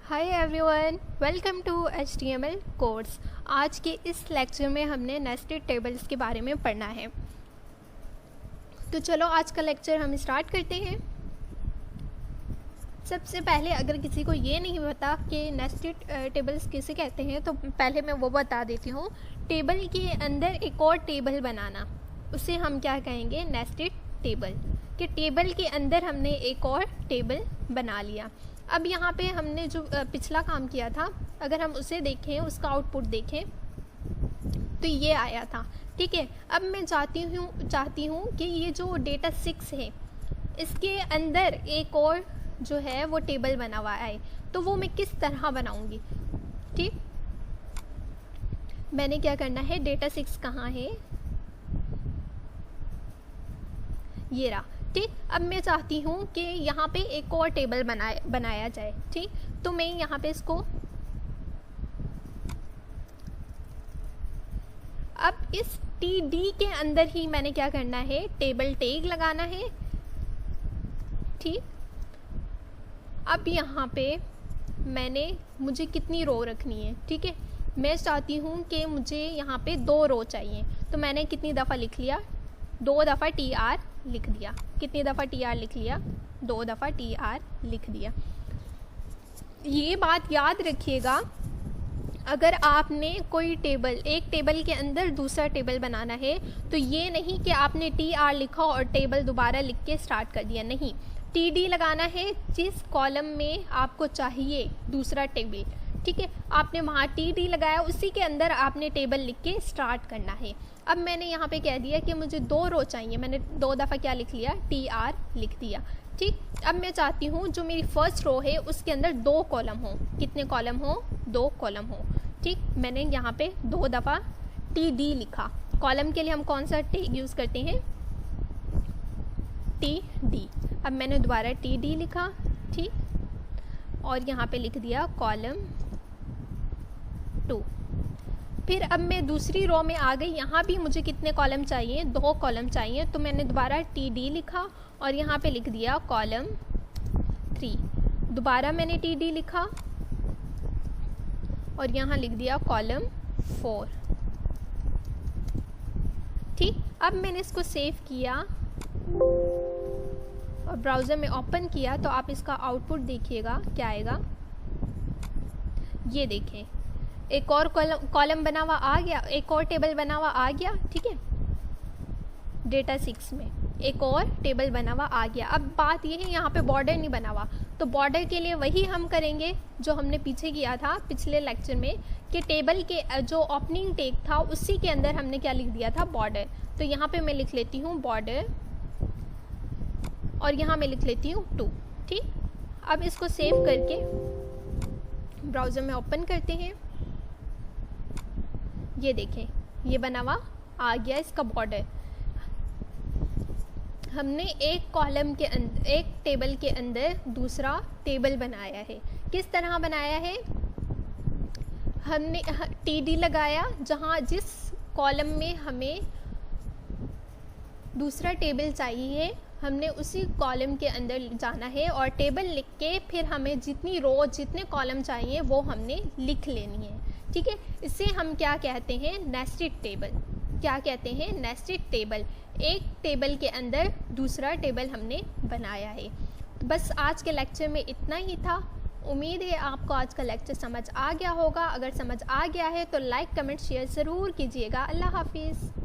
Hi everyone, welcome to HTML course. आज के इस लेक्चर में हमने नेस्टेड टेबल्स के बारे में पढ़ना है। तो चलो आज का लेक्चर हम स्टार्ट करते हैं। सबसे पहले अगर किसी को ये नहीं पता कि नेस्टेड टेबल्स किसे कहते हैं तो पहले मैं वो बता देती हूँ। टेबल के अंदर एक और टेबल बनाना, उसे हम क्या कहेंगे? Nested table. कि टेबल के अंदर हमने एक और टेबल बना लिया। अब यहाँ पे हमने जो पिछला काम किया था, अगर हम उसे देखें, उसका आउटपुट देखें तो ये आया था। ठीक है, अब मैं चाहती हूँ कि ये जो डेटा 6 है इसके अंदर एक और जो है वो टेबल बना हुआ है, तो वो मैं किस तरह बनाऊंगी? ठीक, मैंने क्या करना है, डेटा 6 कहाँ है, ये रहा। ठीक, अब मैं चाहती हूँ कि यहाँ पे एक और टेबल बनाया जाए। ठीक, तो मैं यहाँ पे इसको अब इस TD के अंदर ही मैंने क्या करना है, टेबल टैग लगाना है। ठीक, अब यहाँ पे मुझे कितनी रो रखनी है? ठीक है, मैं चाहती हूँ कि मुझे यहाँ पे 2 रो चाहिए, तो मैंने कितनी दफ़ा लिख लिया? 2 दफ़ा TR लिख दिया। कितनी दफ़ा TR लिख लिया? 2 दफ़ा TR लिख दिया। ये बात याद रखिएगा, अगर आपने कोई एक टेबल के अंदर दूसरा टेबल बनाना है तो ये नहीं कि आपने TR लिखा और टेबल दोबारा लिख के स्टार्ट कर दिया। नहीं, TD लगाना है जिस कॉलम में आपको चाहिए दूसरा टेबल। ठीक है, आपने वहाँ TD लगाया, उसी के अंदर आपने टेबल लिख के स्टार्ट करना है। अब मैंने यहाँ पे कह दिया कि मुझे 2 रो चाहिए, मैंने 2 दफ़ा क्या लिख लिया? TR लिख दिया। ठीक, अब मैं चाहती हूँ जो मेरी फर्स्ट रो है उसके अंदर 2 कॉलम हो। कितने कॉलम हो? 2 कॉलम हो। ठीक, मैंने यहाँ पे 2 दफ़ा TD लिखा। कॉलम के लिए हम कौन सा टैग यूज़ करते हैं? TD। अब मैंने दोबारा TD लिखा। ठीक, और यहाँ पे लिख दिया कॉलम 2। फिर अब मैं दूसरी रो में आ गई, यहाँ भी मुझे कितने कॉलम चाहिए? 2 कॉलम चाहिए, तो मैंने दोबारा TD लिखा और यहाँ पे लिख दिया कॉलम 3। दोबारा मैंने TD लिखा और यहाँ लिख दिया कॉलम 4। ठीक, अब मैंने इसको सेव किया और ब्राउज़र में ओपन किया तो आप इसका आउटपुट देखिएगा क्या आएगा। ये देखें, एक और कॉलम बना हुआ आ गया, एक और टेबल बना हुआ आ गया। ठीक है, डेटा 6 में एक और टेबल बना हुआ आ गया। अब बात यह है, यहाँ पे बॉर्डर नहीं बना हुआ, तो बॉर्डर के लिए वही हम करेंगे जो हमने पीछे किया था पिछले लेक्चर में, कि टेबल के जो ओपनिंग टैग था उसी के अंदर हमने क्या लिख दिया था? बॉर्डर। तो यहाँ पे मैं लिख लेती हूँ बॉर्डर और यहाँ मैं लिख लेती हूँ 2। ठीक, अब इसको सेव करके ब्राउज़र में ओपन करते हैं। ये देखें, ये बना हुआ आ गया इसका बॉर्डर। हमने एक कॉलम के अंदर, एक टेबल के अंदर दूसरा टेबल बनाया है। किस तरह बनाया है? हमने TD लगाया, जिस कॉलम में हमें दूसरा टेबल चाहिए हमने उसी कॉलम के अंदर जाना है और टेबल लिख के फिर हमें जितनी रो, जितने कॉलम चाहिए वो हमने लिख लेनी है। ठीक है, इसे हम क्या कहते हैं? Nested table. क्या कहते हैं? Nested table. एक टेबल के अंदर दूसरा टेबल हमने बनाया है। तो बस आज के लेक्चर में इतना ही था। उम्मीद है आपको आज का लेक्चर समझ आ गया होगा। अगर समझ आ गया है तो लाइक, कमेंट, शेयर ज़रूर कीजिएगा। अल्लाह हाफिज़।